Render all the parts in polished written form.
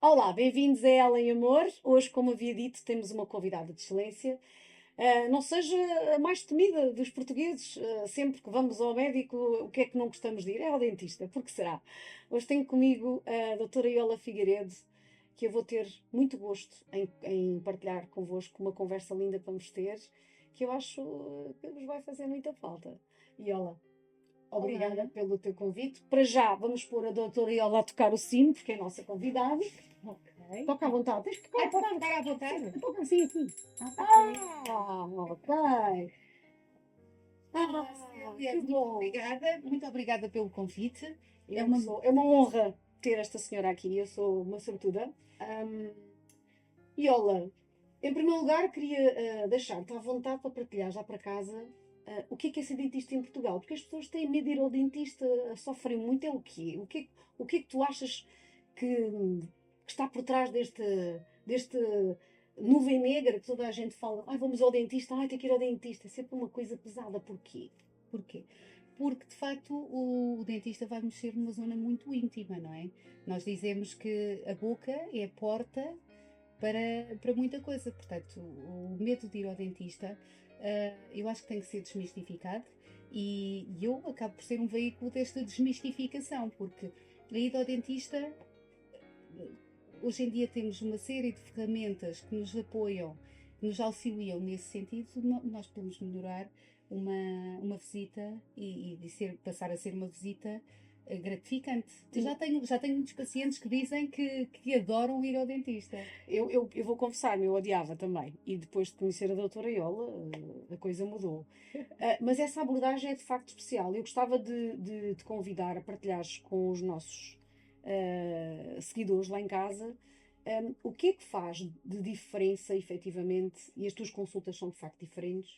Olá, bem-vindos a Ela em Amor. Hoje, como havia dito, temos uma convidada de excelência. Não seja a mais temida dos portugueses. Sempre que vamos ao médico, o que é que não gostamos de ir? É ao dentista. Por que será? Hoje tenho comigo a doutora Iola Figueiredo, que eu vou ter muito gosto em partilhar convosco uma conversa linda que vamos ter, que eu acho que vos vai fazer muita falta. Iola, obrigada Olá. pelo teu convite. Para já, vamos pôr a doutora Iola a tocar o sino, porque é a nossa convidada. Ok. Toca à vontade. Tens que Ai, tocar, posso tocar. tocar à vontade? Toca assim, aqui. Ok. Ok. Olá, Que Célia, bom. muito obrigada pelo convite. É Eu que uma. sou. É uma honra ter esta senhora aqui. Eu sou uma sortuda. Iola, em primeiro lugar, queria deixar-te à vontade para partilhar já para casa o que é ser dentista em Portugal. Porque as pessoas têm medo de ir ao dentista, sofrem muito. É o quê? O que é que tu achas que está por trás deste nuvem negra que toda a gente fala? Ai, vamos ao dentista, ai, tenho que ir ao dentista. É sempre uma coisa pesada. Porquê? Porquê? Porque de facto o dentista vai mexer numa zona muito íntima, não é? Nós dizemos que a boca é a porta para muita coisa. Portanto, o medo de ir ao dentista, eu acho que tem que ser desmistificado e eu acabo por ser um veículo desta desmistificação, porque a ida ao dentista. Hoje em dia temos uma série de ferramentas que nos apoiam, que nos auxiliam nesse sentido. Nós podemos melhorar uma visita e passar a ser uma visita gratificante. Já tenho muitos pacientes que dizem que adoram ir ao dentista. Eu vou confessar-me, eu odiava também. E depois de conhecer a doutora Iola, a coisa mudou. Mas essa abordagem é de facto especial. Eu gostava de te convidar a partilhares com os nossos seguidores lá em casa o que é que faz de diferença, efetivamente, e as tuas consultas são de facto diferentes,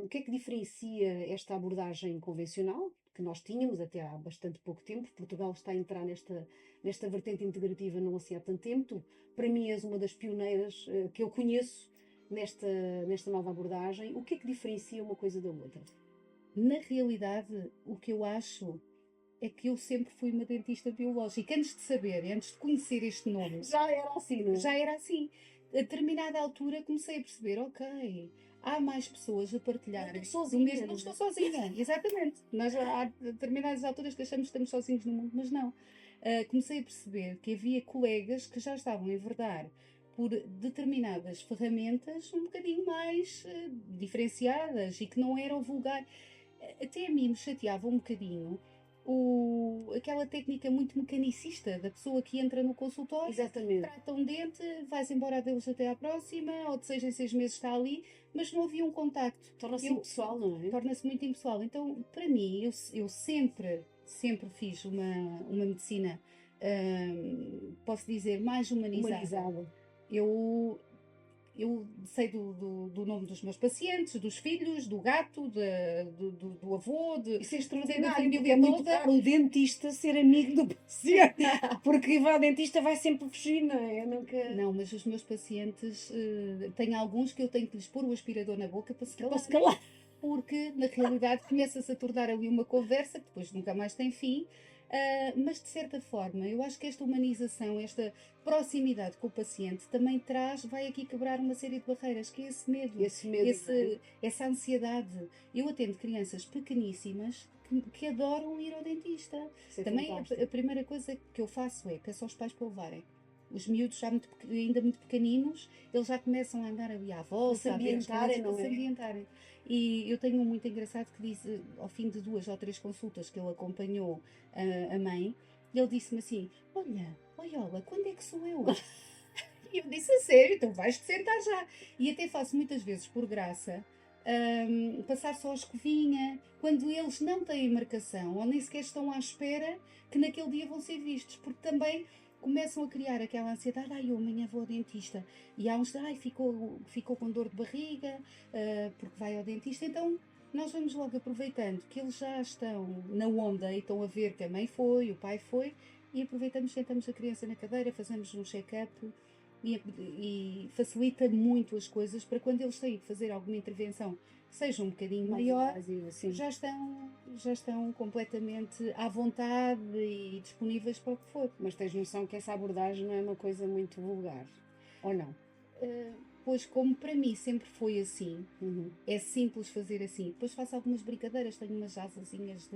o que é que diferencia esta abordagem convencional, que nós tínhamos até há bastante pouco tempo? Portugal está a entrar nesta vertente integrativa não assim há tanto tempo. Tu, para mim, és uma das pioneiras que eu conheço nesta nova abordagem. O que é que diferencia uma coisa da outra? Na realidade, o que eu acho é que eu sempre fui uma dentista biológica. Antes de saber, antes de conhecer este nome, Já era assim, não é? já era assim. A determinada altura comecei a perceber, ok, há mais pessoas a Não partilhar estou do sozinha, mesmo. Não não estou é? sozinha, exatamente. Nós há determinadas alturas que achamos que estamos sozinhos no mundo, mas não. Comecei a perceber que havia colegas que já estavam a enverdar por determinadas ferramentas um bocadinho mais diferenciadas e que não eram vulgar. Até a mim me chateava um bocadinho aquela técnica muito mecanicista da pessoa que entra no consultório, Exatamente. trata um dente, vai-se embora adeus até à próxima, ou de 6 em 6 meses está ali, mas não havia um contacto. Torna-se impessoal, não é? Torna-se muito impessoal. Então, para mim, eu sempre fiz uma medicina, posso dizer, mais humanizada. Humanizada. Eu, eu sei do nome dos meus pacientes, dos filhos, do gato, do avô, Isso é sei da extraordinário, porque é família muito toda. raro o dentista ser amigo do paciente. Porque vai ao dentista vai sempre fugir, não é? Eu nunca. Não, mas os meus pacientes, têm alguns que eu tenho que lhes pôr o aspirador na boca para se Que é para se calarem, calar. porque na realidade começa-se a tornar ali uma conversa que depois nunca mais tem fim. Mas de certa forma, eu acho que esta humanização, esta proximidade com o paciente também vai aqui quebrar uma série de barreiras, que é esse medo, Esse medo, não é? essa ansiedade. Eu atendo crianças pequeníssimas que adoram ir ao dentista. Isso é Também a fantástico. primeira coisa que eu faço é peço aos pais para o levarem. Os miúdos já ainda muito pequeninos, eles já começam a andar ali à Para se volta, a ver as coisas, ambientarem, para não se é? ambientarem. E eu tenho um muito engraçado que diz, ao fim de 2 ou 3 consultas que ele acompanhou a mãe, ele disse-me assim: Olha, Oiola, quando é que sou eu? E eu disse: A sério, então vais-te sentar já. E até faço muitas vezes por graça. Passar só a escovinha, quando eles não têm marcação ou nem sequer estão à espera que naquele dia vão ser vistos, porque também começam a criar aquela ansiedade: ai, eu amanhã vou ao dentista, e há uns, ai, ficou com dor de barriga, porque vai ao dentista. Então nós vamos logo aproveitando que eles já estão na onda e estão a ver que a mãe foi, o pai foi, e aproveitamos, sentamos a criança na cadeira, fazemos um check-up e facilita muito as coisas para quando eles têm que fazer alguma intervenção seja um bocadinho mais maior, invasiva, sim. já estão completamente à vontade e disponíveis para o que for. Mas tens noção que essa abordagem não é uma coisa muito vulgar, ou não? Pois, como para mim sempre foi assim, Uhum. é simples fazer assim. Depois faço algumas brincadeiras, tenho umas asazinhas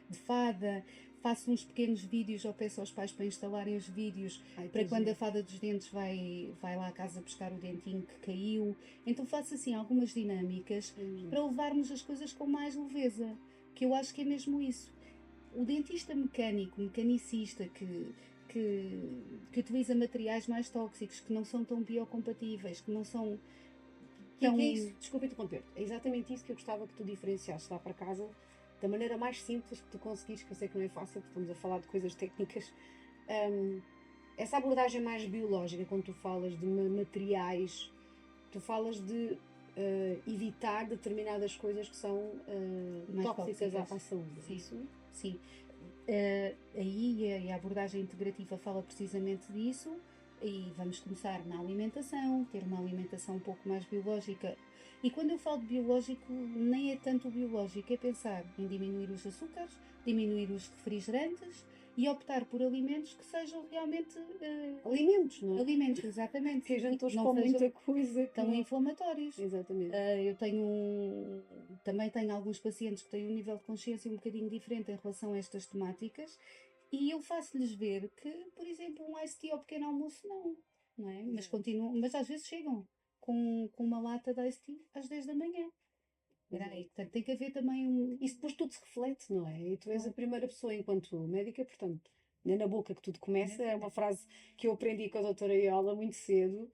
de fada, faço uns pequenos vídeos, ou peço aos pais para instalarem os vídeos Ai, para que quando giro. a fada dos dentes vai lá à casa buscar o dentinho que caiu. Então faço assim algumas dinâmicas para levarmos as coisas com mais leveza, que eu acho que é mesmo isso. O dentista mecânico, mecanicista, que utiliza materiais mais tóxicos, que não são tão biocompatíveis, que não são tão. Que é isso? Desculpa interromper. É exatamente isso que eu gostava que tu diferenciasses lá para casa, da maneira mais simples que tu conseguires, que eu sei que não é fácil, porque estamos a falar de coisas técnicas. Hum, essa abordagem mais biológica, quando tu falas de materiais, tu falas de evitar determinadas coisas que são Mais tóxicas à, tóxicas. à saúde. Sim. Isso? Sim. Aí a abordagem integrativa fala precisamente disso, e vamos começar na alimentação, ter uma alimentação um pouco mais biológica. E quando eu falo de biológico, nem é tanto o biológico, é pensar em diminuir os açúcares, diminuir os refrigerantes e optar por alimentos que sejam realmente Alimentos, não é? alimentos, exatamente, Que a gente hoje não come sejam muita coisa que tão não... inflamatórios. Exatamente. Eu também tenho alguns pacientes que têm um nível de consciência um bocadinho diferente em relação a estas temáticas, e eu faço-lhes ver que, por exemplo, um iced tea ao pequeno almoço não é? Mas continuam, mas às vezes chegam com uma lata de iced tea às 10 da manhã. Exato. Portanto, tem que haver também um. Isso depois tudo se reflete, não é? E tu és a primeira pessoa, enquanto médica, portanto, nem na boca que tudo começa, é uma frase que eu aprendi com a doutora Iola muito cedo.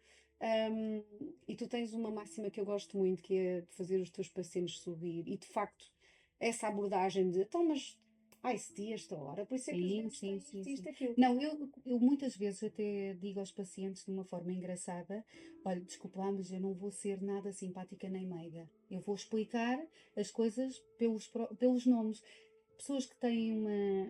Um, e tu tens uma máxima que eu gosto muito, que é de fazer os teus pacientes sorrir. E de facto, essa abordagem de, então, mas, esse dia, esta hora, por isso é que os Sim, dentes têm sim, isto, sim, isto, sim. aquilo. Não, eu muitas vezes até digo aos pacientes de uma forma engraçada: olha, desculpa lá, mas eu não vou ser nada simpática nem meiga. Eu vou explicar as coisas pelos nomes. Pessoas que têm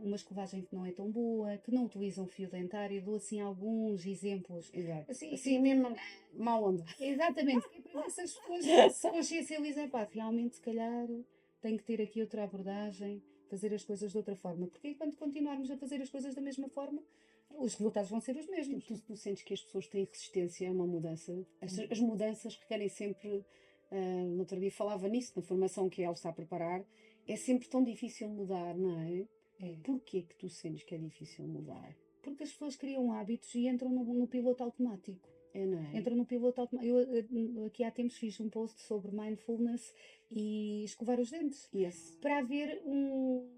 uma escovagem que não é tão boa, que não utilizam fio dentário, dou assim alguns exemplos. Exato. Assim, Mesmo, má onda. exatamente, que é para ver se as pessoas se consciencializam, pá, realmente se calhar tem que ter aqui outra abordagem, fazer as coisas de outra forma, porque enquanto continuarmos a fazer as coisas da mesma forma, os resultados vão ser os mesmos. Tu sentes que as pessoas têm resistência a uma mudança? As mudanças requerem sempre. No outro dia falava nisso, na formação que ela está a preparar. É sempre tão difícil mudar, não é? É. Porquê que tu sentes que é difícil mudar? Porque as pessoas criam hábitos e entram no piloto automático. É, não é? Entram no piloto automático. Eu aqui há tempos fiz um post sobre mindfulness e escovar os dentes. Yes. Para haver um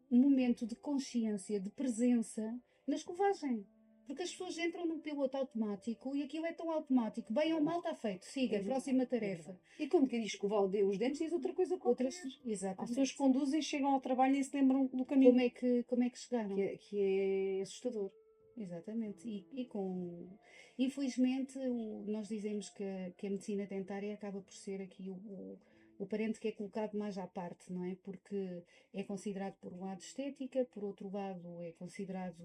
momento de consciência, de presença na escovagem. Porque as pessoas entram no piloto automático e aquilo é tão automático. Bem ou mal está feito. Siga, próxima tarefa. E como que diz escovar os dentes, diz outra coisa qualquer. Outras, Há exatamente. pessoas que conduzem, chegam ao trabalho e se lembram do caminho. Como é que chegaram? Que é assustador. Exatamente. Infelizmente, nós dizemos que a medicina dentária acaba por ser aqui o parente que é colocado mais à parte, não é? Porque é considerado por um lado estética, por outro lado é considerado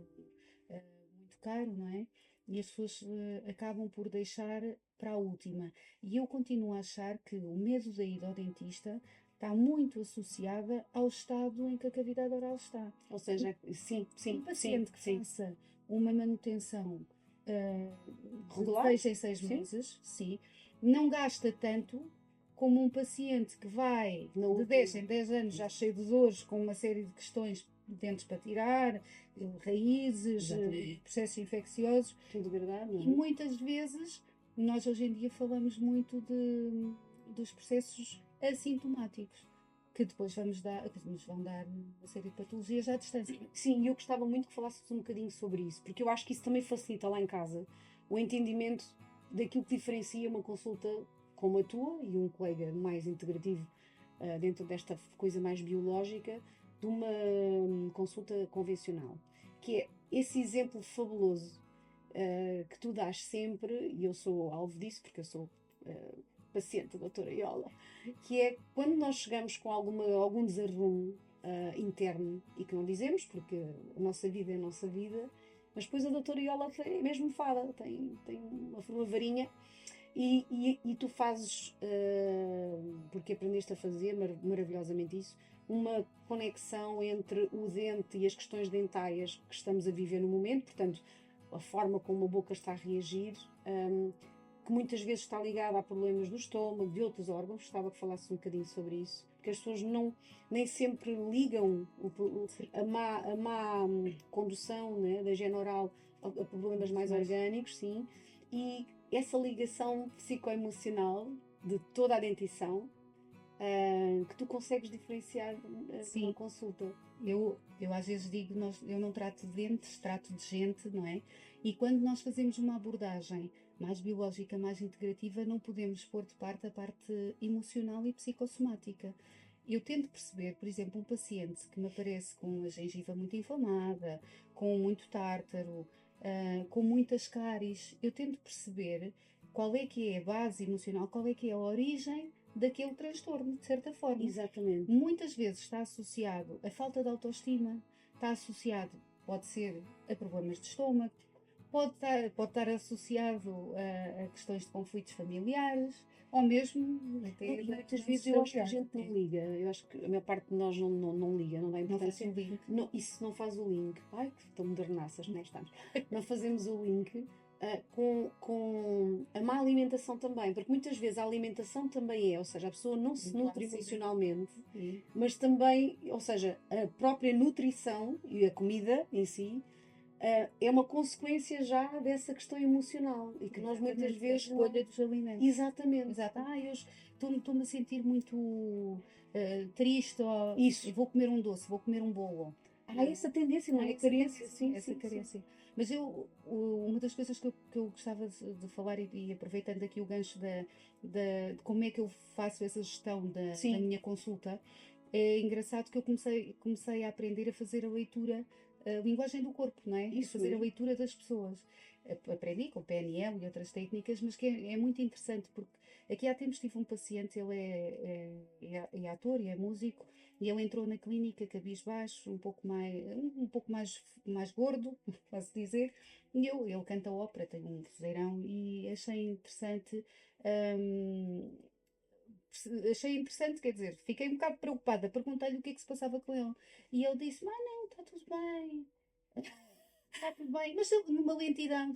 muito caro, não é? E as pessoas acabam por deixar para a última. E eu continuo a achar que o medo da ida ao dentista está muito associada ao estado em que a cavidade oral está. Ou seja, sim, Um paciente que faça uma manutenção regular, de 6 em 6 meses, sim, não gasta tanto como um paciente que vai de 10 em 10 anos já cheio de dores, com uma série de questões, dentes para tirar, raízes, processos infecciosos. Tudo verdade, não é? E muitas vezes, nós hoje em dia falamos muito dos processos assintomáticos, que depois que nos vão dar uma série de patologias à distância. Sim, eu gostava muito que falasses um bocadinho sobre isso, porque eu acho que isso também facilita lá em casa o entendimento daquilo que diferencia uma consulta como a tua e um colega mais integrativo dentro desta coisa mais biológica de uma consulta convencional, que é esse exemplo fabuloso que tu dás sempre, e eu sou alvo disso porque eu sou paciente da doutora Iola, que é quando nós chegamos com algum desarrumo interno e que não dizemos porque a nossa vida é a nossa vida, mas depois a doutora Iola é mesmo fada, tem uma varinha E tu fazes, porque aprendeste a fazer maravilhosamente isso, uma conexão entre o dente e as questões dentárias que estamos a viver no momento, portanto, a forma como a boca está a reagir, que muitas vezes está ligada a problemas do estômago, de outros órgãos. Gostava que falasses um bocadinho sobre isso, porque as pessoas nem sempre ligam a má condução, né, da higiene oral a problemas mais orgânicos, sim, e essa ligação psicoemocional de toda a dentição, que tu consegues diferenciar numa Sim, consulta. eu às vezes digo, eu não trato de dentes, trato de gente, não é? E quando nós fazemos uma abordagem mais biológica, mais integrativa, não podemos pôr de parte a parte emocional e psicossomática. Eu tento perceber, por exemplo, um paciente que me aparece com a gengiva muito inflamada, com muito tártaro, com muitas cáries, eu tento perceber qual é que é a base emocional, qual é que é a origem daquele transtorno, de certa forma. Exatamente. Muitas vezes está associado a falta de autoestima, está associado, pode ser, a problemas de estômago, pode estar associado a questões de conflitos familiares, ou mesmo até E de muitas vezes doenças eu acho que a familiares. gente não liga. Eu acho que a maior parte de nós não liga, não dá Não faz importância. o link. Isso não faz o link. Ai, que tão modernaças, né? Estamos. Não fazemos o link com a má alimentação também, porque muitas vezes a alimentação também ou seja, a pessoa não se nutre emocionalmente, Sim, mas também, ou seja, a própria nutrição e a comida em si é uma consequência já dessa questão emocional e que nós muitas exatamente. A vezes não. escolha dos alimentos. Exatamente. Exato. Eu estou-me a sentir muito triste, ou eu Isso. vou comer um doce, vou comer um bolo. Há essa tendência, não é? Essa Carência, sim, essa sim, sim. carência. Mas uma das coisas que eu gostava de falar, e aproveitando aqui o gancho de como é que eu faço essa gestão da Sim, minha consulta, é engraçado que eu comecei a aprender a fazer a leitura, a linguagem do corpo, não é? A isso fazer a mesmo. leitura das pessoas. Aprendi com PNL e outras técnicas, mas que é muito interessante, porque aqui há tempos tive um paciente, ele é ator e é músico, e ele entrou na clínica cabisbaixo, um pouco mais gordo, posso dizer, e ele canta ópera, tem um vozeirão, e hum, achei interessante, quer dizer, fiquei um bocado preocupada, perguntei-lhe o que é que se passava com ele, e ele disse-me, não, está tudo bem, mas ele, numa lentidão,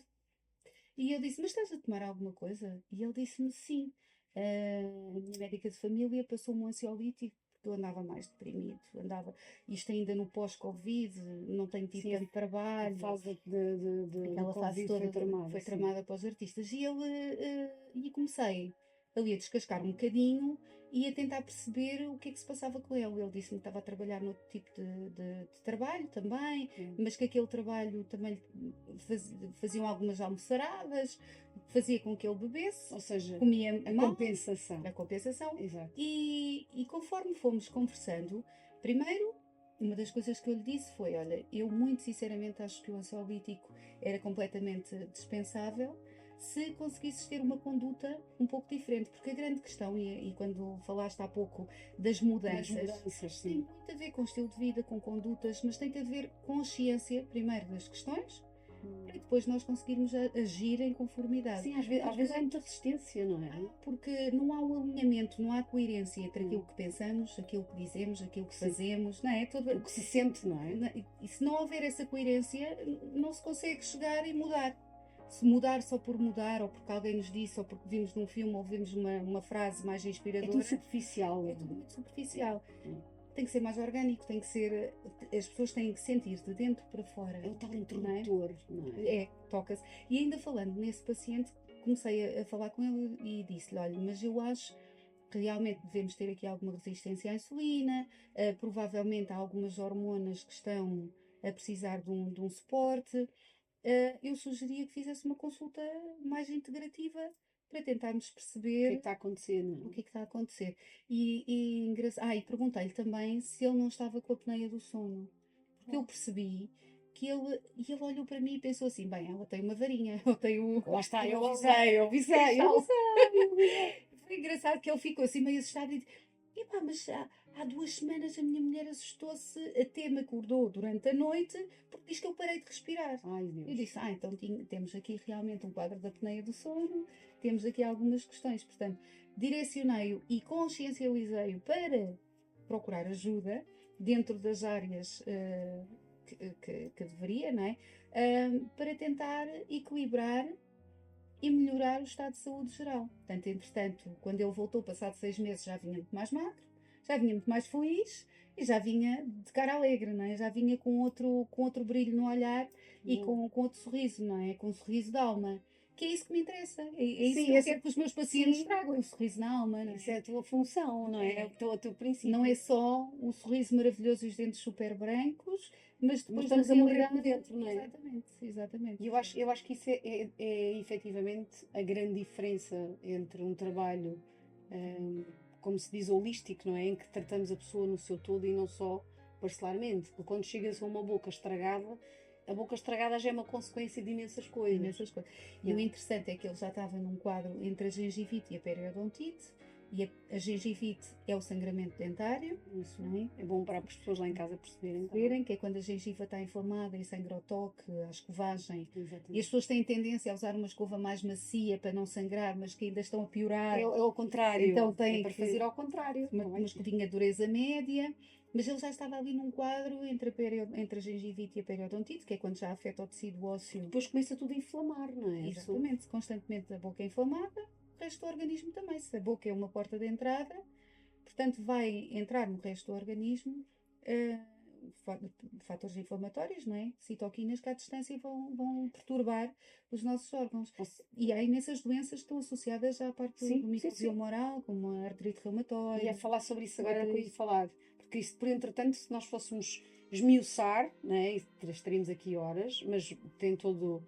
e eu disse, mas estás a tomar alguma coisa? E ele disse-me, sim. A minha médica de família passou-me um ansiolítico porque eu andava mais deprimido. Isto ainda no pós-Covid, não tenho tido Sim, tanto a trabalho. fase do Aquela fase Covid foi toda tramada, foi sim. tramada para os artistas. E comecei ali a descascar um bocadinho e a tentar perceber o que é que se passava com ele. Ele disse-me que estava a trabalhar noutro tipo de trabalho também, É. mas que aquele trabalho também faziam algumas almoçaradas, fazia com que ele bebesse, Ou seja, comia a mal, compensação. a compensação. Exato. E conforme fomos conversando, primeiro, uma das coisas que eu lhe disse foi: olha, eu muito sinceramente acho que o ansiolítico era completamente dispensável se conseguisses ter uma conduta um pouco diferente, porque a grande questão, e quando falaste há pouco das Das mudanças, mudanças, tem sim. muito a ver com estilo de vida, com condutas, mas tem que haver consciência, primeiro, das questões, para depois nós conseguirmos agir em conformidade. Sim, às vezes há muita resistência, não é? Porque não há um alinhamento, não há coerência entre aquilo Hum. que pensamos, aquilo que dizemos, aquilo que Sim. fazemos, não é? O que se sente, não é? E se não houver essa coerência, não se consegue chegar e mudar. Se mudar só por mudar, ou porque alguém nos disse, ou porque vimos num filme, ou vimos uma frase mais É inspiradora, tudo superficial. é tudo muito superficial. É. Tem que ser mais orgânico, tem que ser. As pessoas têm que sentir de dentro para fora. É o tal não é? interruptor, não é? Toca-se. E ainda falando nesse paciente, comecei a falar com ele e disse-lhe: olha, mas eu acho que realmente devemos ter aqui alguma resistência à insulina, provavelmente há algumas hormonas que estão a precisar de um suporte. Eu sugeria que fizesse uma consulta mais integrativa para tentarmos O que é que perceber está a acontecer, não o é? que é que está a acontecer. E perguntei-lhe também se ele não estava com a apneia do sono, porque eu percebi que ele olhou para mim e pensou assim: bem, ela tem uma varinha, ela tem o. Lá está, eu o- avisei, eu avisei, eu Seixal. avisei, eu avisei. Foi engraçado que ele ficou assim meio assustado e disse: Epá, mas há 2 semanas a minha mulher assustou-se, até me acordou durante a noite, porque diz que eu parei de respirar. Ai, Eu Deus. disse, então temos aqui realmente um quadro da apneia do sono, temos aqui algumas questões. Portanto, direcionei-o e consciencializei-o para procurar ajuda dentro das áreas que deveria, não é? Para tentar equilibrar e melhorar o estado de saúde geral. Portanto, entretanto, quando ele voltou, passado 6 meses, já vinha muito mais magro, já vinha muito mais feliz e já vinha de cara alegre, não é? Já vinha com outro brilho no olhar e Boa. com outro sorriso, não é? Com um sorriso de alma. Que é isso que me interessa. É isso Sim, que eu quero que os meus pacientes sim, tragam, o sorriso na alma, não isso é é? a tua função, não é? É É. o teu Não é princípio. só um sorriso maravilhoso e os dentes super brancos, mas Mas depois na estamos a morrer realidade. por dentro, não é? Exatamente, exatamente. E eu acho que isso é efetivamente a grande diferença entre um trabalho, hum, como se diz, holístico, não é? Em que tratamos a pessoa no seu todo e não só parcelarmente. Porque quando chegas a uma boca estragada, a boca estragada já é uma consequência de imensas coisas. Imensas coisas. E Não o é? interessante é que ele já estava num quadro entre a gengivite e a periodontite, e a gengivite é o sangramento dentário, Isso não é? é bom para as pessoas lá em casa perceberem também. Verem que é quando a gengiva está inflamada e sangra ao toque, à escovagem. E as Exatamente. pessoas têm tendência a usar uma escova mais macia para não sangrar, mas que ainda estão a piorar. É ao contrário. Então É tem para que fazer ao contrário. uma escovinha de dureza média, mas ele já estava ali num quadro entre a gengivite e a periodontite, que é quando já afeta o tecido ósseo. Depois começa tudo a inflamar, não é? Exatamente, constantemente a boca é inflamada, o resto do organismo também. Se a boca é uma porta de entrada, portanto vai entrar no resto do organismo eh, fatores inflamatórios, não é? Citoquinas que à distância vão perturbar os nossos órgãos. E há imensas doenças que estão associadas à parte do Sim, sim, microbioma sim. oral, como a artrite E reumatoide. a falar sobre isso agora era o que eu ia outras- falar. Porque isso, por entretanto, se nós fôssemos esmiuçar, né, e estaríamos aqui horas, mas tem todo.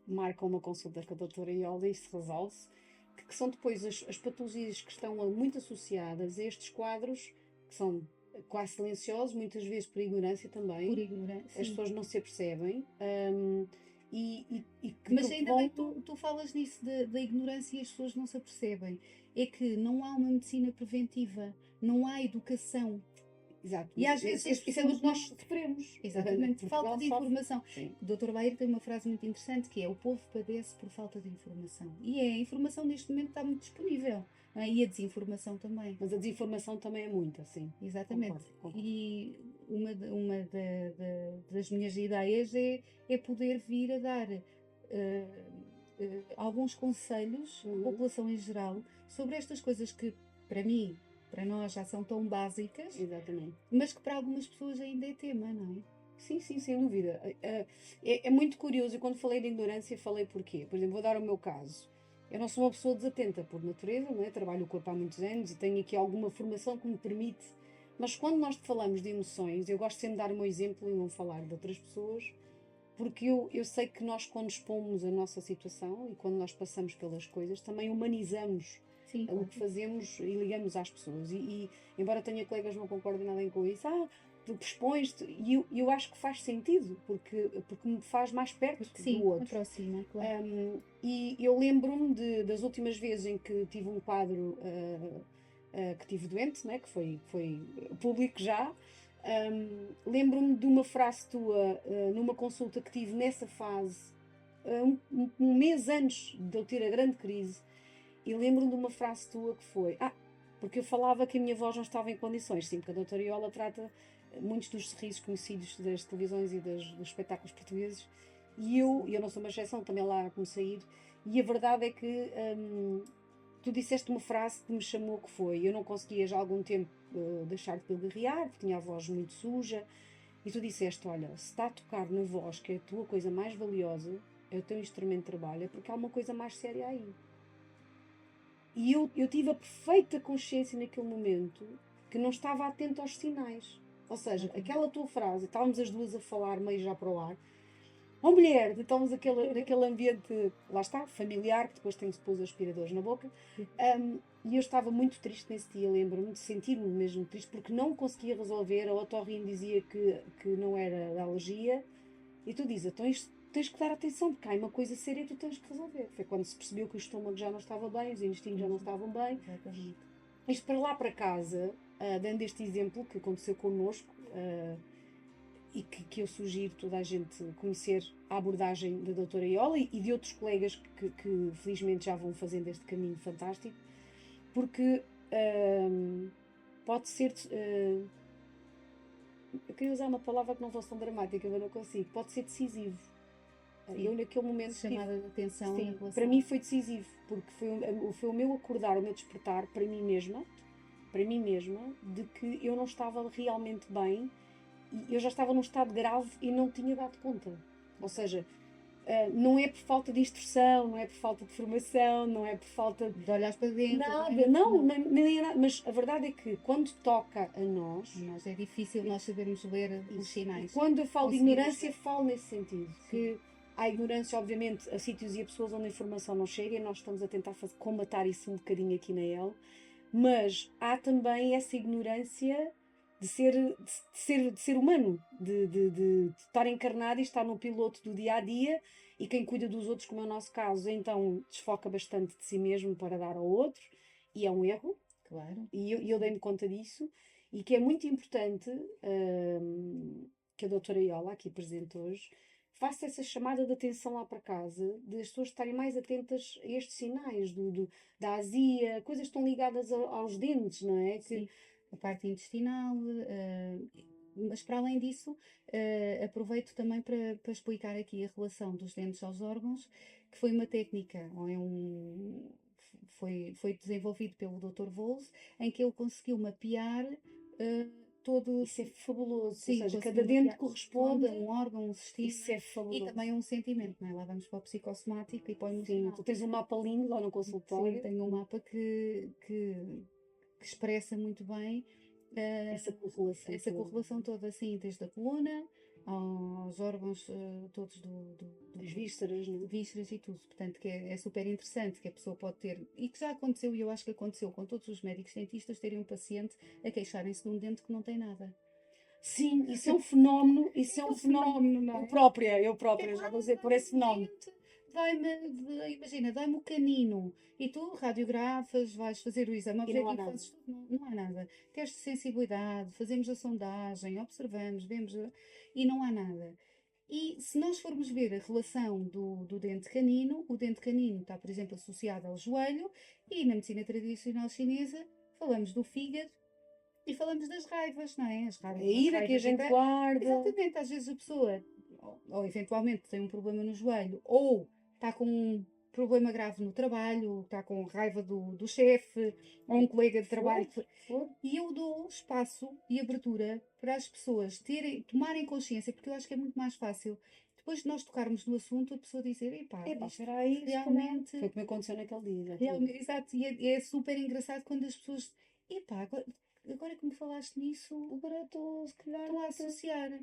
Marca uma consulta com a doutora Iola e isso resolve-se. Que são depois as patologias que estão muito associadas a estes quadros, que são quase silenciosos, muitas vezes por ignorância também. Por ignorância, As sim. pessoas não se apercebem. E Mas que ainda bem que tu falas nisso da ignorância e as pessoas não se apercebem. É que não há uma medicina preventiva, não há educação. Exato. E às vezes as Isso é do pessoas que nós sofremos. Exatamente, Portugal falta de sofre. informação. Sim. O Dr. Bair tem uma frase muito interessante que é: o povo padece por falta de informação. E a informação neste momento está muito disponível, não é? E a desinformação também. Mas a desinformação também é muita, sim. Exatamente. Concordo. E uma das minhas ideias é poder vir a dar alguns conselhos à população em geral sobre estas coisas que, para mim, para nós, já são tão básicas, Exatamente. mas que para algumas pessoas ainda é tema, não é? Sim, sim, sem dúvida. É muito curioso. E quando falei de ignorância, falei porquê. Por exemplo, vou dar o meu caso. Eu não sou uma pessoa desatenta por natureza, não é? Trabalho o corpo há muitos anos e tenho aqui alguma formação que me permite. Mas quando nós falamos de emoções, eu gosto sempre de dar o meu exemplo e não falar de outras pessoas, porque eu sei que nós, quando expomos a nossa situação e quando nós passamos pelas coisas, também humanizamos Sim, o que fazemos e ligamos às pessoas. E embora tenha colegas que não concordem nada com isso, tu expões-te, e eu acho que faz sentido, porque me faz mais perto porque sim, do outro. aproxima, claro. E eu lembro-me das últimas vezes em que tive um quadro que tive doente, né, que foi público já. Lembro-me de uma frase tua numa consulta que tive nessa fase, um mês antes de eu ter a grande crise, e lembro-me de uma frase tua que foi: porque eu falava que a minha voz não estava em condições. Sim, porque a doutora Iola trata muitos dos sorrisos conhecidos das televisões e dos espetáculos portugueses, e eu não sou uma exceção, também lá comecei a ir, e a verdade é que tu disseste uma frase que me chamou, que foi: eu não conseguia já há algum tempo deixar de pilgarrear, porque tinha a voz muito suja, e tu disseste: olha, se está a tocar na voz, que é a tua coisa mais valiosa, é o teu instrumento de trabalho, é porque há uma coisa mais séria aí. E eu tive a perfeita consciência naquele momento que não estava atento aos sinais. Ou seja, aquela tua frase, estávamos as duas a falar meio já para o ar, mulher, estávamos naquele ambiente, lá está, familiar, que depois tem-se pôs aspiradores na boca, e eu estava muito triste nesse dia, lembro-me de sentir-me mesmo triste, porque não conseguia resolver, a otorrino dizia que não era da alergia, e tu dizes: então isto tens que dar atenção, porque há uma coisa séria e tu tens que resolver. Foi quando se percebeu que o estômago já não estava bem, os intestinos já não estavam bem. Exatamente. Isto para lá para casa, dando este exemplo que aconteceu connosco, e que eu sugiro toda a gente conhecer a abordagem da doutora Iola e de outros colegas que felizmente já vão fazendo este caminho fantástico, porque pode ser, eu queria usar uma palavra que não fosse tão dramática, mas não consigo, pode ser decisivo. Eu naquele momento chamada de atenção, sim, para mim foi decisivo, porque foi o meu acordar, o meu despertar para mim mesma, de que eu não estava realmente bem e eu já estava num estado grave e não tinha dado conta. Ou seja, não é por falta de instrução, não é por falta de formação, não é por falta de olhar para dentro. Nada, não, nem nada. Mas a verdade é que quando toca a nós é difícil nós sabermos ler os sinais. Quando eu falo de ignorância, falo nesse sentido. Que há ignorância, obviamente, a sítios e a pessoas onde a informação não chega e nós estamos a tentar combater isso um bocadinho aqui na EL. Mas há também essa ignorância de ser humano, de estar encarnado e estar no piloto do dia a dia, e quem cuida dos outros, como é o nosso caso, então desfoca bastante de si mesmo para dar ao outro, e é um erro, claro. E eu dei-me conta disso, e que é muito importante que a doutora Iola, aqui presente hoje, faça essa chamada de atenção lá para casa, de as pessoas estarem mais atentas a estes sinais da azia, coisas que estão ligadas aos dentes, não é? Sim, a parte intestinal, mas para além disso, aproveito também para explicar aqui a relação dos dentes aos órgãos, que foi uma técnica, ou foi desenvolvido pelo Dr. Volz, em que ele conseguiu mapear todo. Isso é fabuloso, Sim, ou seja, cada dente corresponde a um órgão, um sistema. Isso é fabuloso. E também a um sentimento, não é? Lá vamos para o psicossomático e para o emocional. Sim, tu tens um mapa lindo lá no consultório. Sim, tenho um mapa que expressa muito bem essa correlação toda, assim, desde a coluna aos órgãos todos das vísceras, não é? Vísceras e tudo. Portanto, que é super interessante que a pessoa pode ter, e que já aconteceu, e eu acho que aconteceu com todos os médicos dentistas, terem um paciente a queixarem-se de um dente que não tem nada. Sim, isso é um fenómeno, não é? Eu própria já vou dizer por esse fenómeno. Imagina, dá-me o canino e tu radiografas, vais fazer o exame objetivo, fazes tudo, não há nada. Teste de sensibilidade, fazemos a sondagem, observamos, vemos e não há nada. E se nós formos ver a relação do dente canino, o dente canino está, por exemplo, associado ao joelho, e na medicina tradicional chinesa falamos do fígado e falamos das raivas, não é? As raivas, a ira que a gente guarda. Exatamente, às vezes a pessoa, ou eventualmente tem um problema no joelho, ou está com um problema grave no trabalho, está com raiva do chefe, ou um colega de trabalho. E eu dou espaço e abertura para as pessoas tomarem consciência, porque eu acho que é muito mais fácil. Depois de nós tocarmos no assunto, a pessoa dizer, espera aí, realmente... Foi o que me aconteceu naquele dia. Realmente, exato, e é super engraçado quando as pessoas, agora que me falaste nisso, agora estou, se calhar, estou a associar.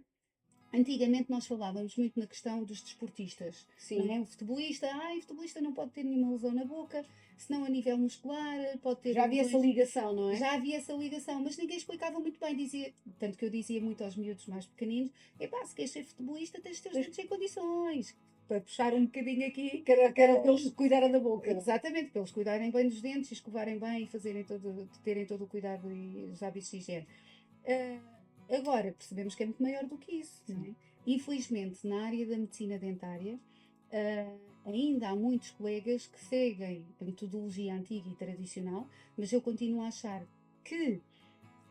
Antigamente nós falávamos muito na questão dos desportistas. Sim. Não é? O futebolista não pode ter nenhuma lesão na boca, senão a nível muscular pode ter... Já havia essa ligação, não é? Já havia essa ligação, mas ninguém explicava muito bem. Tanto que eu dizia muito aos miúdos mais pequeninos, se queres ser futebolista tens de ter os dentes em condições. Para puxar um bocadinho aqui. Que era para eles cuidarem da boca. Exatamente, para eles cuidarem bem dos dentes, escovarem bem e terem todo o cuidado e os hábitos de higiene. Agora percebemos que é muito maior do que isso. Não é? Infelizmente, na área da medicina dentária, ainda há muitos colegas que seguem a metodologia antiga e tradicional, mas eu continuo a achar que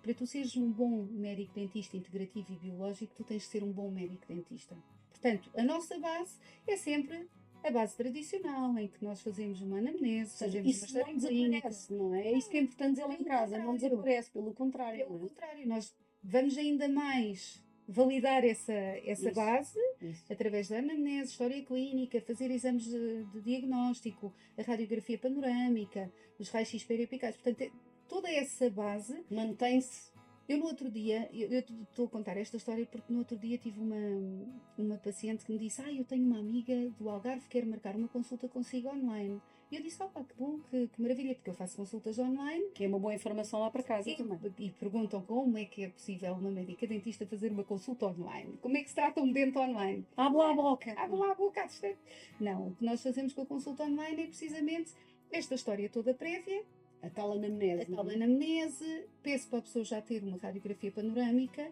para tu seres um bom médico dentista integrativo e biológico, tu tens de ser um bom médico dentista. Portanto, a nossa base é sempre a base tradicional, em que nós fazemos uma anamnese, fazemos uma história clínica. Não é? É isso que é importante dizer lá em casa, não desaparece, pelo contrário. Pelo contrário, nós vamos ainda mais validar essa base através da anamnese, história clínica, fazer exames de diagnóstico, a radiografia panorâmica, os raios-x periapicais. Portanto, toda essa base mantém-se. Eu no outro dia, eu estou a contar esta história porque no outro dia tive uma paciente que me disse: eu tenho uma amiga do Algarve que quer marcar uma consulta consigo online. E eu disse: que bom, que maravilha, porque eu faço consultas online. Que é uma boa informação lá para casa também. E perguntam como é que é possível uma médica dentista fazer uma consulta online. Como é que se trata um dente online? Habla a boca. Habla a boca. Não, o que nós fazemos com a consulta online é precisamente esta história toda prévia, A tal a anamnese, tal não é? anamnese, peço para a pessoa já ter uma radiografia panorâmica,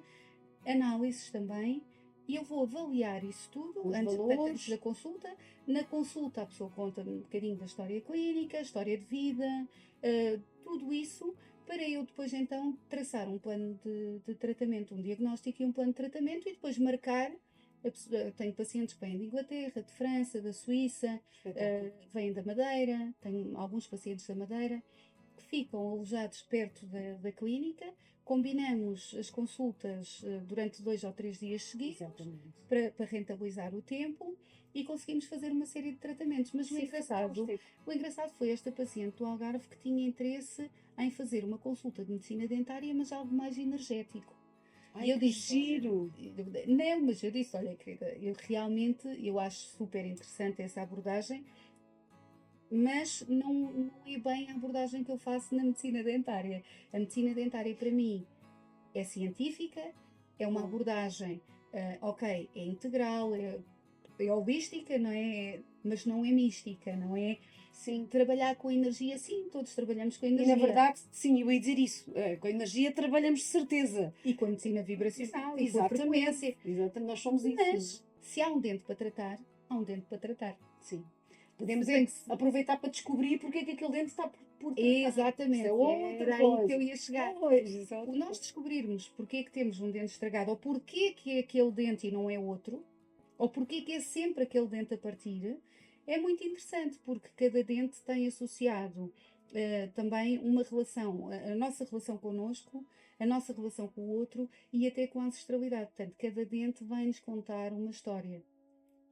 análises também, e eu vou avaliar isso tudo Os antes, portanto, antes da valores. consulta. Na consulta a pessoa conta um bocadinho da história clínica, história de vida, tudo isso, para eu depois então traçar um plano de tratamento, um diagnóstico e um plano de tratamento e depois marcar. Tenho pacientes que vêm de Inglaterra, de França, da Suíça, Espetáculo. vêm da Madeira, tenho alguns pacientes da Madeira que ficam alojados perto da clínica. Combinamos as consultas durante 2 ou 3 dias seguidos Exatamente. para rentabilizar o tempo e conseguimos fazer uma série de tratamentos. Mas Isso é fantástico. o engraçado foi esta paciente do Algarve que tinha interesse em fazer uma consulta de medicina dentária, mas algo mais energético. Ai, E eu que disse, giro! não, mas eu disse, olha querida, eu acho super interessante essa abordagem, mas não é bem a abordagem que eu faço na medicina dentária. A medicina dentária, para mim, é científica, é uma abordagem, ok, é integral, é holística, não é? Mas não é mística, não é? Sim. Trabalhar com energia, sim, todos trabalhamos com E energia. na verdade, sim, eu ia dizer isso. Com a energia trabalhamos de certeza. E com a medicina vibracional, e com a Exatamente. frequência. Exatamente, nós somos isso. Mas, se há um dente para tratar, há um dente para tratar. Sim. Podemos Dente- aproveitar para descobrir porque é que aquele dente está por tratar. Exatamente, Isso é outra era aí coisa. que eu ia chegar. Pois, isso é outra Nós coisa. descobrirmos porque é que temos um dente estragado, ou porque é aquele dente e não é outro, ou porque é que é sempre aquele dente a partir, é muito interessante, porque cada dente tem associado também uma relação, a nossa relação connosco, a nossa relação com o outro e até com a ancestralidade. Portanto, cada dente vai-nos contar uma história.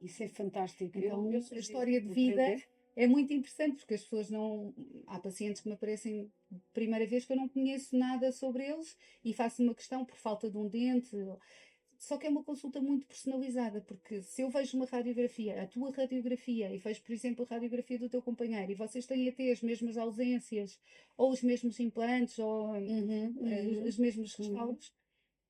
Isso é fantástico. Então, Eu sou a gira história de de vida aprender. é muito interessante, porque as pessoas não. Há pacientes que me aparecem primeira vez que eu não conheço nada sobre eles e faço uma questão por falta de um dente. Só que é uma consulta muito personalizada, porque se eu vejo uma radiografia, a tua radiografia, e vejo, por exemplo, a radiografia do teu companheiro, e vocês têm até as mesmas ausências, ou os mesmos implantes, ou os mesmos restauros,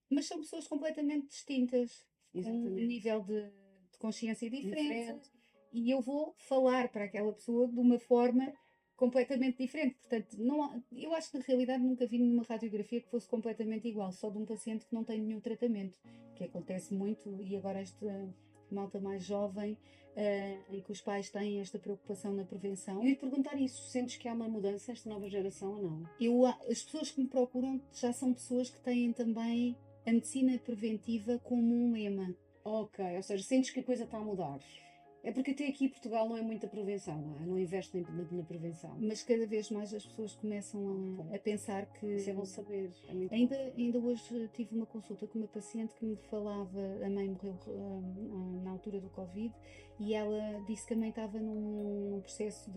mas são pessoas completamente distintas, com um Exatamente. nível de consciência diferente, Diferente. e eu vou falar para aquela pessoa de uma forma completamente diferente. Portanto, eu acho que na realidade nunca vi nenhuma radiografia que fosse completamente igual, só de um paciente que não tem nenhum tratamento, que acontece muito, e agora esta malta mais jovem, em que os pais têm esta preocupação na prevenção. Eu ia te perguntar isso. Sentes que há uma mudança esta nova geração ou não? As pessoas que me procuram já são pessoas que têm também a medicina preventiva como um lema. Ok, ou seja, sentes que a coisa está a mudar. É porque até aqui em Portugal não é muita prevenção, não é? Não investem na prevenção. Mas cada vez mais as pessoas começam a pensar que. Isso é bom saber. É muito Ainda hoje tive uma consulta com uma paciente que me falava, a mãe morreu na altura do Covid, e ela disse que a mãe estava num processo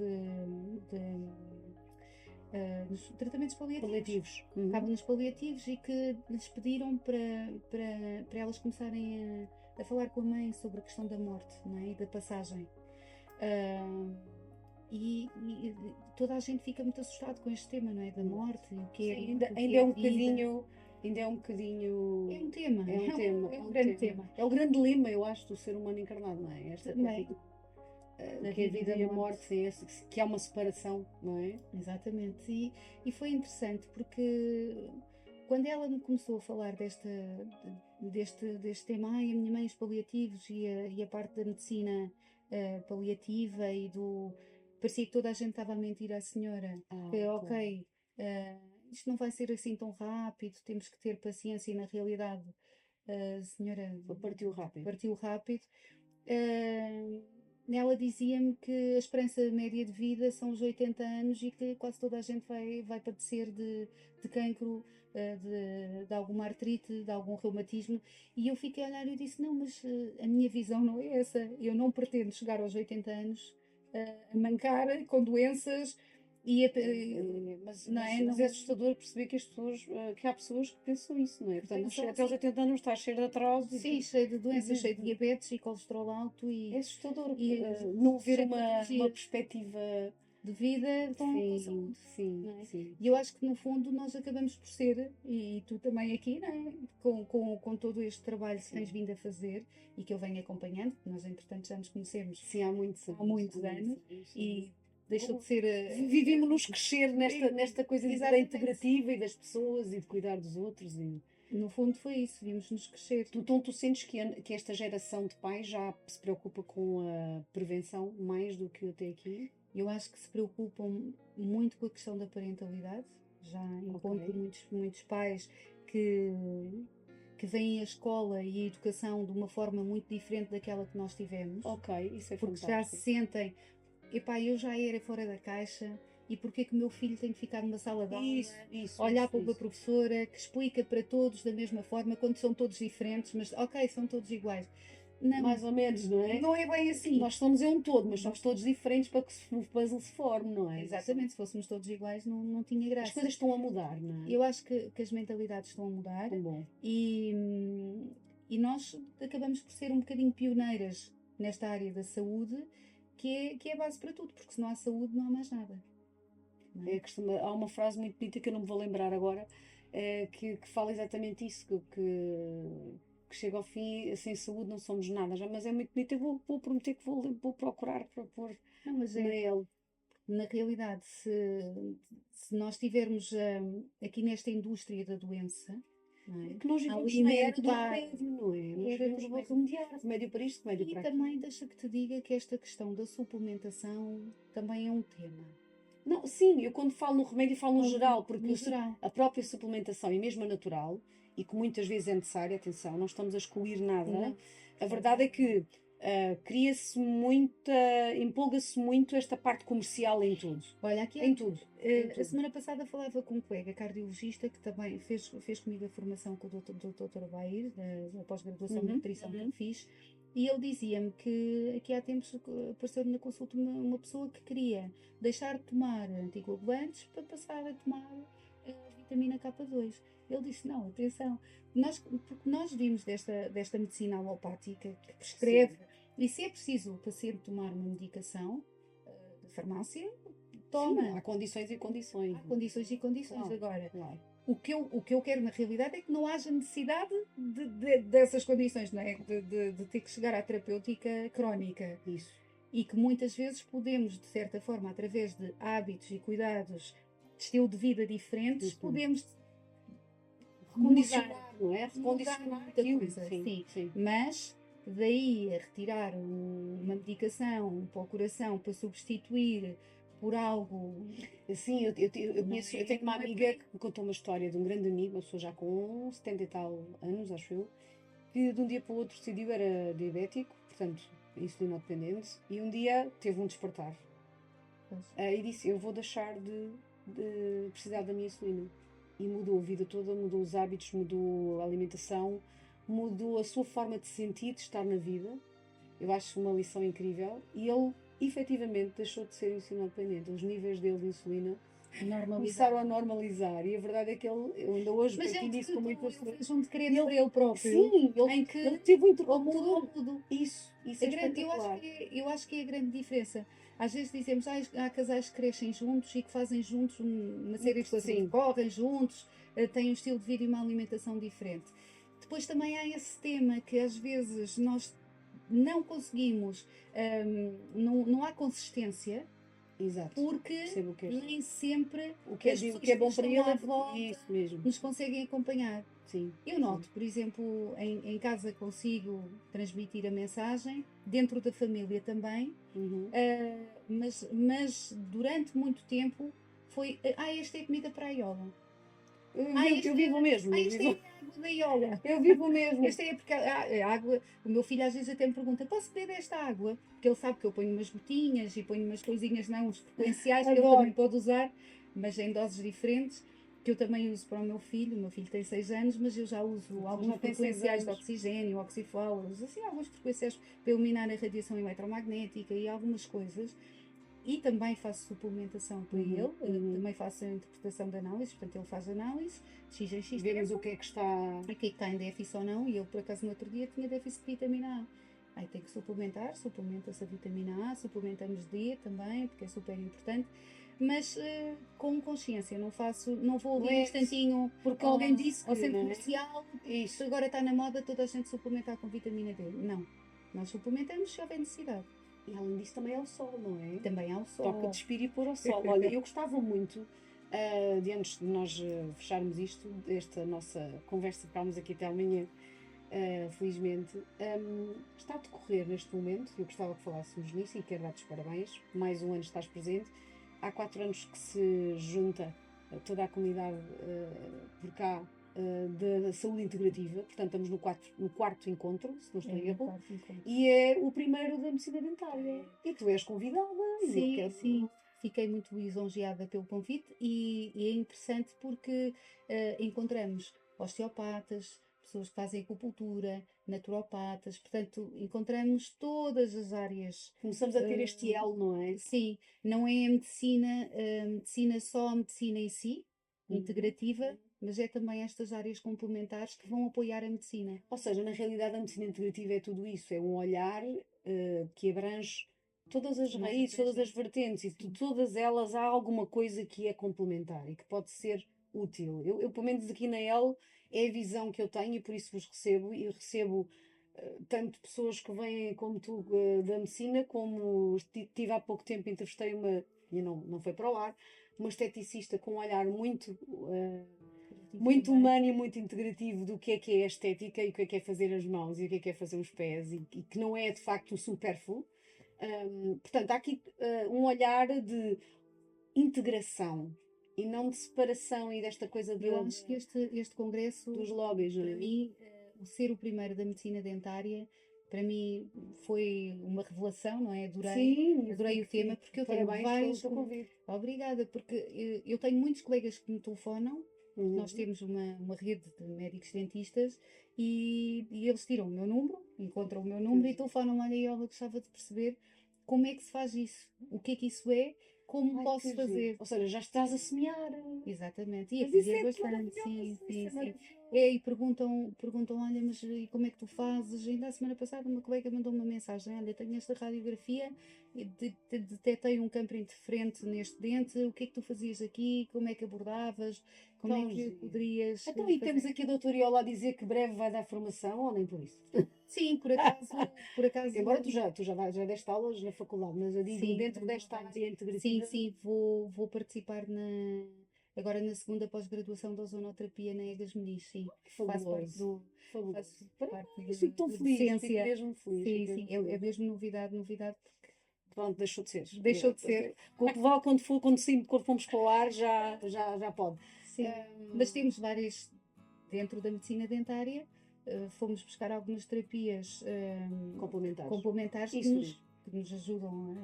nos tratamentos paliativos. Estava nos paliativos e que lhes pediram para elas começarem a falar com a mãe sobre a questão da morte, não é? E da passagem. E toda a gente fica muito assustado com este tema, não é? Da morte, o que é, Sim, o que ainda é é a um vida. bocadinho. Ainda é um bocadinho. É um tema, É um tema. é um grande tema. É o grande lema, eu acho, do ser humano encarnado, não é? Esta Também. coisa. Da Que a vida e a morte. morte é que há uma separação, não é? Exatamente. E foi interessante porque quando ela me começou a falar deste tema, ai, a minha mãe, os paliativos e a parte da medicina paliativa e do. Parecia que toda a gente estava a mentir à senhora. Que, claro. ok, isto não vai ser assim tão rápido, temos que ter paciência e na realidade a senhora Partiu rápido. partiu rápido. Ela dizia-me que a esperança média de vida são os 80 anos e que quase toda a gente vai padecer de cancro, de alguma artrite, de algum reumatismo. E eu fiquei a olhar e disse: não, mas a minha visão não é essa. Eu não pretendo chegar aos 80 anos a mancar com doenças. Mas é assustador perceber que que há pessoas que pensam isso, não é? Portanto, até aos 80 anos está cheio de atrasos. Sim, cheio de doenças, cheio de diabetes e colesterol alto. É assustador não ver uma perspectiva de vida com saúde. E eu acho que no fundo nós acabamos por ser, e tu também aqui, não é? com todo este trabalho que tens vindo a fazer e que eu venho acompanhando, porque nós entretanto já nos conhecemos há muitos anos. E deixou de ser. Vivimos-nos crescer nesta coisa da Exatamente. integrativa e das pessoas e de cuidar dos outros. No fundo foi isso, vimos-nos crescer. Então tu sentes que esta geração de pais já se preocupa com a prevenção mais do que até aqui? Eu acho que se preocupam muito com a questão da parentalidade. Já encontro Ok. muitos pais que, que veem a escola e a educação de uma forma muito diferente daquela que nós tivemos. Ok, isso é Porque já se fantástico. sentem, epá, eu já era fora da caixa e porque é que o meu filho tem que ficar numa sala de aula, Isso, olhar isso, para uma isso. professora que explica para todos da mesma forma, quando são todos diferentes, mas ok, são todos iguais. Não, Mais ou menos, não é? não é bem assim. Nós somos um todo, mas somos todos diferentes para que o puzzle se forme, não é? Exatamente, se fôssemos todos iguais não tinha As graça. coisas estão a mudar, não é? Eu acho que as mentalidades estão a mudar Tão bom. e nós acabamos por ser um bocadinho pioneiras nesta área da saúde, que é a base para tudo, porque se não há saúde não há mais nada. Não é? Há uma frase muito bonita que eu não me vou lembrar agora, que fala exatamente isso, que chega ao fim, sem saúde não somos nada, já, mas é muito bonito, eu vou prometer que vou procurar para pôr Não, mas nele. na realidade, se nós estivermos aqui nesta indústria da doença, não é? Que nós vivemos na era do Alimentar, remédio, não é? Nós era do vivemos remédio. para remediar, remédio para isto, remédio E para aquilo. também deixa que te diga que esta questão da suplementação também é um tema. Não, sim, eu quando falo no remédio falo no Falo geral, porque no geral. a própria suplementação, e mesmo a natural, e que muitas vezes é necessária, atenção, não estamos a excluir nada, Não. a verdade é que cria-se muita, empolga-se muito esta parte comercial em tudo. Olha, aqui Em tudo. em a tudo. semana passada falava com um colega cardiologista que também fez comigo a formação com o Dr. Bair, da pós-graduação de Uhum, nutrição que uhum. eu fiz, e ele dizia-me que aqui há tempos apareceu na consulta uma pessoa que queria deixar de tomar anticoagulantes para passar a tomar vitamina K2. Ele disse, não, atenção, porque nós vimos desta medicina alopática que prescreve, e se é preciso o paciente tomar uma medicação de farmácia, toma. Sim, há condições e condições. Há condições e condições. Claro, Agora, claro. o que eu quero na realidade é que não haja necessidade dessas condições, não é? De ter que chegar à terapêutica crónica. Isso. E que muitas vezes podemos, de certa forma, através de hábitos e cuidados de estilo de vida diferentes, Isso. podemos Recondicionar, não é? mudar Recondicionar muita aquilo. coisa. Sim, sim. Mas daí a retirar uma medicação para o coração para substituir por algo. Sim, eu conheço, eu tenho uma Não é amiga que me contou uma história de um grande amigo, uma pessoa já com 70 e tal anos, acho eu, que de um dia para o outro decidiu, era diabético, portanto, insulino-dependente, e um dia teve um despertar. E disse, eu vou deixar de precisar da minha insulina. E mudou a vida toda, mudou os hábitos, mudou a alimentação, mudou a sua forma de sentir, de estar na vida. Eu acho uma lição incrível. E ele, efetivamente, deixou de ser insulino-dependente. Os níveis dele de insulina começaram a normalizar. E a verdade é que eu ainda hoje Mas partilho ele isso com muitas pessoas. fez um decreto para ele próprio. Sim, em que ele teve um ele interruptor. mudou tudo. Isso é espetacular. Eu acho que é a grande diferença. Às vezes dizemos há casais que crescem juntos e que fazem juntos uma série de coisas, Sim. correm juntos, têm um estilo de vida e uma alimentação diferente. Depois também há esse tema que às vezes nós não conseguimos, não há consistência, Exato. porque Percebo o que é. nem sempre O que é, as o pessoas que é bom que para estão ele à volta é isso mesmo. nos conseguem acompanhar. Sim. Eu noto, por exemplo, em casa consigo transmitir a mensagem, dentro da família também, Uhum. mas durante muito tempo foi, esta é comida para a Iola. Eu vivo mesmo. Esta é a água da Iola. Eu vivo mesmo. Esta é porque a água, o meu filho às vezes até me pergunta, posso beber esta água? Porque ele sabe que eu ponho umas gotinhas e ponho umas coisinhas, não, uns frequenciais que ele Adoro. também pode usar, mas em doses diferentes, que eu também uso para o meu filho tem 6 anos, mas eu já uso alguns tem 6 frequenciais de anos. oxigênio, oxifólos, assim, alguns frequenciais para eliminar a radiação eletromagnética e algumas coisas. E também faço suplementação para ele, também faço a interpretação de análise, portanto ele faz análise, X em X Vemos tempo, o que é que está. aqui está em déficit ou não, e eu por acaso no outro dia tinha déficit de vitamina A. Aí tem que suplementa-se a vitamina A, suplementamos D também, porque é super importante, mas com consciência, não vou ali Não um é instantinho porque alguém disse ao que, centro não é? comercial, Isso. se agora está na moda toda a gente suplementar com vitamina D. Não, nós suplementamos se houver necessidade. E além disso também é o sol, não é? Também ao sol. Toca despir e pôr ao sol. Olha, eu gostava muito, de antes de nós fecharmos isto, esta nossa conversa, ficámos aqui até amanhã, felizmente, está a decorrer neste momento, eu gostava que falássemos nisso e quero dar-te os parabéns, mais um ano estás presente. Há 4 anos que se junta toda a comunidade por cá da saúde integrativa, portanto estamos no quarto encontro, se não estou em no erro, quarto encontro. e é o primeiro da medicina dentária. E tu és convidada, e eu Sim, quero. sim. Fiquei muito lisonjeada pelo convite e é interessante porque encontramos osteopatas, pessoas que fazem acupuntura, naturopatas, portanto, encontramos todas as áreas. Começamos a ter este elo, não é? Sim, não é a medicina só a medicina em si, integrativa, mas é também estas áreas complementares que vão apoiar a medicina. Ou seja, na realidade a medicina integrativa é tudo isso, é um olhar que abrange todas as Mais raízes, todas as abrangente. vertentes, e de Sim. todas elas há alguma coisa que é complementar e que pode ser útil. Eu pelo menos aqui na L, é a visão que eu tenho e por isso vos recebo, e recebo tanto pessoas que vêm como tu da medicina, como tive há pouco tempo, entrevistei uma, e não foi para o ar, uma esteticista com um olhar muito Também. humano e muito integrativo do que é a estética e o que é fazer as mãos e o que é fazer os pés e que não é de facto o supérfluo. Portanto, há aqui um olhar de integração e não de separação e desta coisa Eu acho que este congresso, dos lobbies, não para é? mim, o ser o primeiro da medicina dentária, para mim foi uma revelação, não é? Sim, Adorei o tema, porque eu tenho parabéns pelo vários. teu convite. Obrigada, porque eu tenho muitos colegas que me telefonam. Uhum. Nós temos uma rede de médicos dentistas e eles tiram o meu número, encontram o meu número e telefonam: olha, eu gostava de perceber como é que se faz isso, o que é que isso é, como Ai, posso que fazer. giro. Ou seja, já estás a semear. Exatamente, e Mas isso aprender é bastante, sim, maravilhoso, isso sim, é sim. maravilhoso. E perguntam, olha, mas e como é que tu fazes? Ainda a semana passada uma colega mandou uma mensagem: olha, tenho esta radiografia, e detectei um cancro interferente neste dente, o que é que tu fazias aqui? Como é que abordavas? Como é Tão que giro. poderias Então, e temos fazer? aqui a doutora Iola a dizer que breve vai dar formação, ou nem por isso? Sim, por acaso, Embora tu já deste aulas na faculdade, mas eu digo sim, dentro desta área sim, integrativa. sim, vou participar agora na segunda pós-graduação da ozonoterapia na EGAS Muniz, sim. Que Faço parte fabuloso, fabuloso. faço parte Parabéns, fico tão de feliz, fico docência. mesmo feliz, Sim, fico sim, mesmo é feliz. mesmo novidade, porque Pronto, deixou de ser. deixou de ser. Vale quando fomos para o ar, já pode. Sim, mas temos várias, dentro da medicina dentária, fomos buscar algumas terapias complementares Isso mesmo. que nos ajudam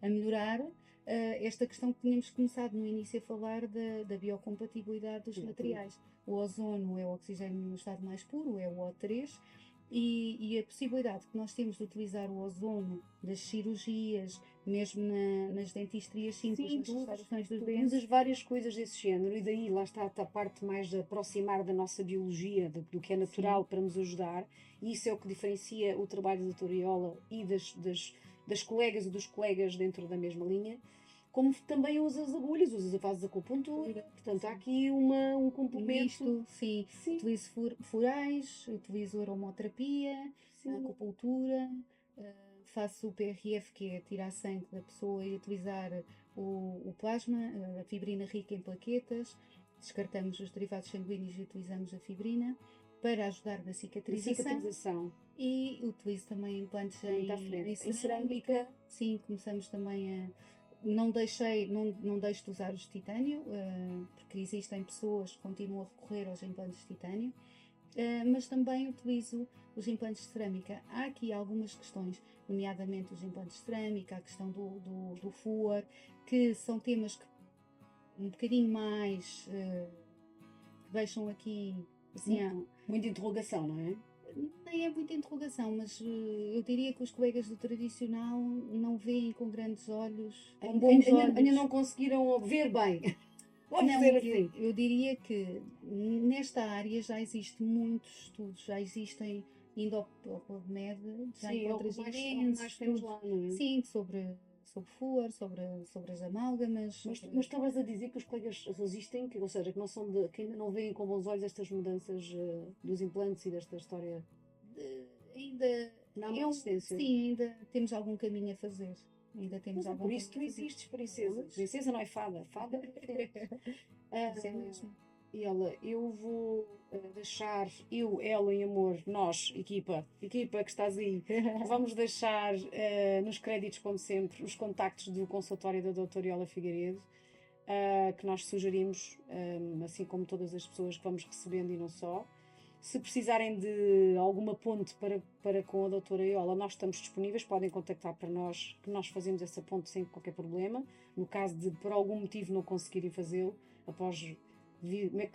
a melhorar esta questão que tínhamos começado no início a falar da biocompatibilidade dos Exatamente. materiais. O ozono é o oxigênio no estado mais puro, é o O3, e a possibilidade que nós temos de utilizar o ozono das cirurgias, mesmo nas dentistrias simples, Sim, nas restaurações dos tu dentes. usas várias coisas desse género e daí lá está a parte mais de aproximar da nossa biologia, do que é natural para nos ajudar, e isso é o que diferencia o trabalho da doutora Iola e das colegas e dos colegas dentro da mesma linha, como também usas agulhas, fazes acupuntura, portanto há aqui um complemento. Misto, sim. Sim, Utilizo furais, utilizo aromoterapia, sim. acupuntura, faço o PRF, que é tirar sangue da pessoa e utilizar o plasma, a fibrina rica em plaquetas. Descartamos os derivados sanguíneos e utilizamos a fibrina para ajudar na cicatrização. E utilizo também implantes Muito à frente. em cerâmica. Sim, começamos também a. Não deixo de usar os de titânio, porque existem pessoas que continuam a recorrer aos implantes de titânio, mas também utilizo os implantes de cerâmica. Há aqui algumas questões, nomeadamente os implantes de cerâmica, a questão do flúor, que são temas que um bocadinho mais que deixam aqui assim, Muita interrogação, não é? nem é muita interrogação, mas eu diria que os colegas do tradicional não veem com grandes olhos, com bons olhos. Ainda não conseguiram ver bem. Vamos Não, dizer assim. eu diria que nesta área já existem muitos estudos, já existem indo ao PubMed, já Sim, é o que encontras mais imensos temos estudos, lá, não é? sim, sobre flúor, sobre as amálgamas. Mas estavas a dizer que os colegas resistem, ou seja, que ainda não veem com bons olhos estas mudanças dos implantes e desta história. Ainda, Não há uma resistência. Sim, ainda temos algum caminho a fazer. Ainda temos Mas é algum por isso tu caminho a fazer. existes, princesa. Pois. Princesa não é fada, fada é Isso é mesmo. E ela, eu vou deixar, eu, ela em amor, nós, equipa que estás aí, vamos deixar nos créditos, como sempre, os contactos do consultório da doutora Iola Figueiredo, que nós sugerimos, assim como todas as pessoas que vamos recebendo e não só. Se precisarem de alguma ponte para com a doutora Iola, nós estamos disponíveis, podem contactar para nós, que nós fazemos essa ponte sem qualquer problema. No caso de, por algum motivo, não conseguirem fazê-lo, após,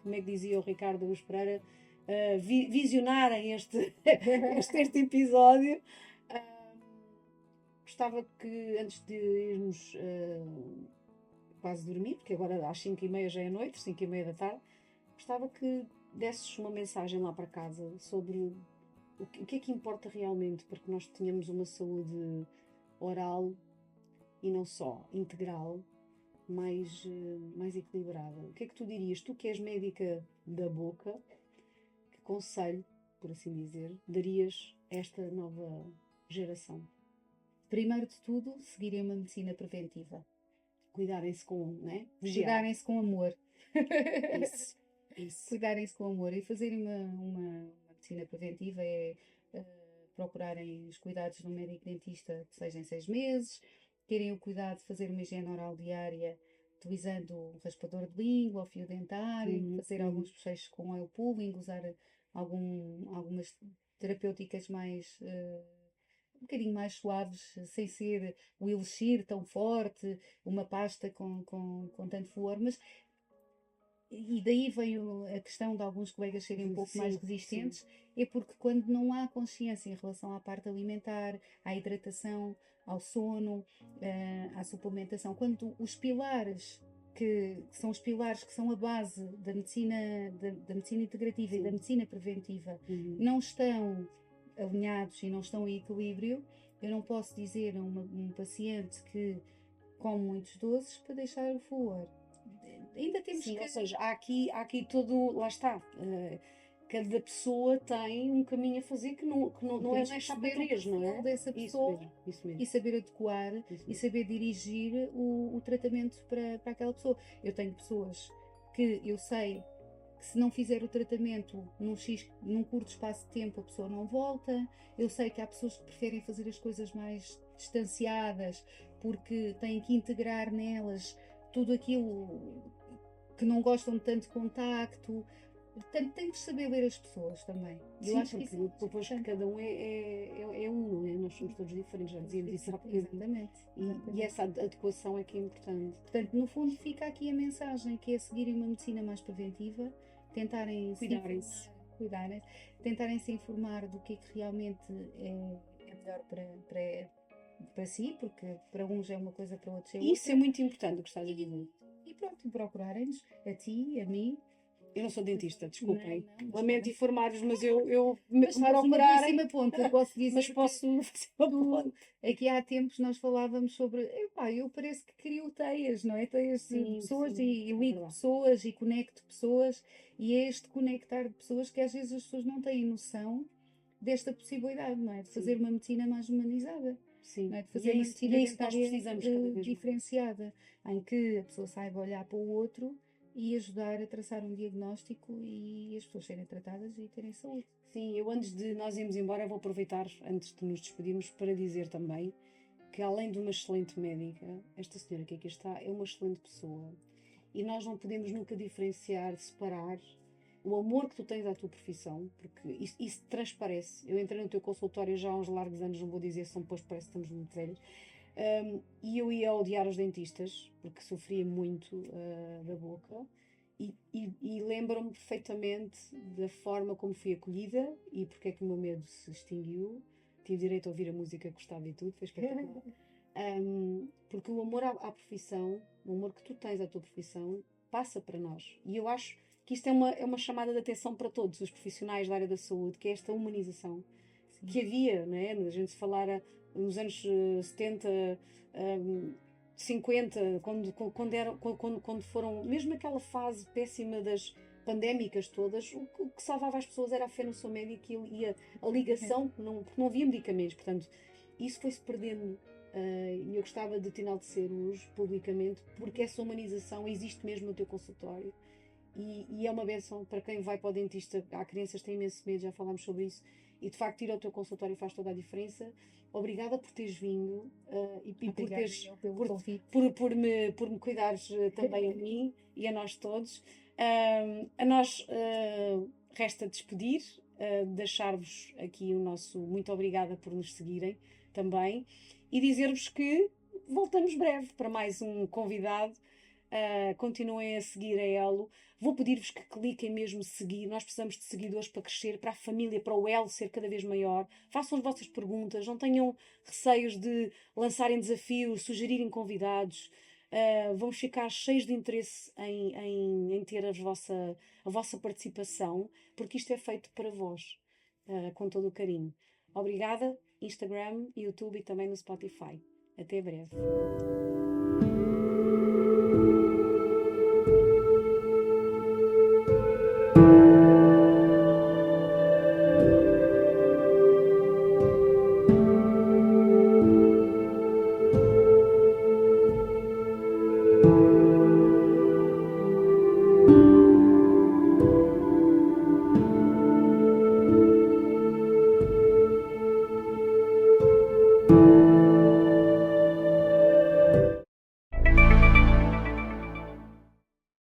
como é que dizia o Ricardo Luz Pereira, visionarem este episódio. Gostava que, antes de irmos quase dormir, porque agora às 5h30 já é noite, 5h30 da tarde, gostava que desses uma mensagem lá para casa sobre o que é que importa realmente para que nós tenhamos uma saúde oral e não só, integral, mais equilibrada. O que é que tu dirias? Tu que és médica da boca, que conselho, por assim dizer, darias a esta nova geração? Primeiro de tudo, seguirem uma medicina preventiva. Cuidarem-se com, né? Cuidarem-se com amor. Isso. Cuidarem-se com amor e fazerem uma medicina preventiva é procurarem os cuidados de um médico dentista de 6 em 6 meses, terem o cuidado de fazer uma higiene oral diária utilizando um raspador de língua ou fio dentário, fazer alguns bochechos com oil pulling, usar algumas terapêuticas mais um bocadinho mais suaves, sem ser o elixir tão forte, uma pasta com tanto flúor, mas e daí vem a questão de alguns colegas serem um pouco mais resistentes, é porque quando não há consciência em relação à parte alimentar, à hidratação, ao sono, à suplementação, quando os pilares que são os pilares que são a base da medicina integrativa e da medicina preventiva não estão alinhados e não estão em equilíbrio, eu não posso dizer a um paciente que come muitos doces para deixar o flúor. Ainda temos Sim, ou seja, há aqui todo, lá está, cada pessoa tem um caminho a fazer que não é chapa 3, não é? Dessa pessoa isso mesmo. E saber adequar e saber dirigir o tratamento para aquela pessoa. Eu tenho pessoas que eu sei que se não fizer o tratamento num curto espaço de tempo a pessoa não volta. Eu sei que há pessoas que preferem fazer as coisas mais distanciadas porque têm que integrar nelas tudo aquilo que não gostam de tanto contacto. Portanto, tem que saber ler as pessoas também. Sim, eu acho que depois que cada um é um, não é? Nós somos todos diferentes, já dizíamos isso há pouco. Exatamente. E essa adequação é que é importante. Portanto, no fundo, fica aqui a mensagem que é seguirem uma medicina mais preventiva, tentarem cuidarem-se, tentarem se informar do que é que realmente é melhor para si, porque para uns é uma coisa, para outros é outra. Isso é muito importante o que estás a dizer. E pronto, procurarem-nos, a ti, a mim. Eu não sou dentista, desculpem. Lamento informar-vos, mas eu mas procurarem. Uma ponta, posso dizer. Mas posso fazer uma ponta. Aqui há tempos nós falávamos sobre. Eu parece que crio teias, não é? Teias de pessoas e ligo pessoas e conecto pessoas. E é este conectar de pessoas que às vezes as pessoas não têm noção desta possibilidade, não é? De fazer uma medicina mais humanizada. Sim. Não é? De fazer uma medicina diferenciada, em que a pessoa saiba olhar para o outro e ajudar a traçar um diagnóstico e as pessoas serem tratadas e terem saúde. Sim, eu antes de nós irmos embora vou aproveitar, antes de nos despedirmos, para dizer também que além de uma excelente médica, esta senhora que aqui está é uma excelente pessoa. E nós não podemos nunca diferenciar, separar o amor que tu tens à tua profissão, porque isso transparece. Eu entrei no teu consultório já há uns largos anos, não vou dizer, são pois parece que estamos muito velhos, e eu ia odiar os dentistas, porque sofria muito da boca, e lembro-me perfeitamente da forma como fui acolhida e porque é que o meu medo se extinguiu. Tive direito a ouvir a música que gostava e tudo, foi espetacular. Porque o amor à profissão, o amor que tu tens à tua profissão, passa para nós. E eu acho que isto é uma chamada de atenção para todos os profissionais da área da saúde, que é esta humanização. Sim. Que havia, não é? A gente se falara nos anos 70, 50, quando foram, mesmo aquela fase péssima das pandémicas todas, o que salvava as pessoas era a fé no seu médico e a ligação, porque não havia medicamentos. Portanto, isso foi-se perdendo. E eu gostava de te enaltecer hoje, publicamente, porque essa humanização existe mesmo no teu consultório. E é uma benção para quem vai para o dentista. Há crianças que têm imenso medo, já falámos sobre isso. E de facto, ir ao teu consultório faz toda a diferença. Obrigada por teres vindo e por Obrigada teres eu pelo por, convite. por me cuidares também a mim e a nós todos. A nós resta despedir, deixar-vos aqui o nosso muito obrigada por nos seguirem também e dizer-vos que voltamos breve para mais um convidado. Continuem a seguir a Elo. Vou pedir-vos que cliquem mesmo seguir. Nós precisamos de seguidores para crescer, para a família, para o Elo ser cada vez maior. Façam as vossas perguntas, não tenham receios de lançarem desafios, sugerirem convidados. Vamos ficar cheios de interesse em ter a vossa participação, porque isto é feito para vós, com todo o carinho. Obrigada, Instagram, YouTube e também no Spotify. Até breve.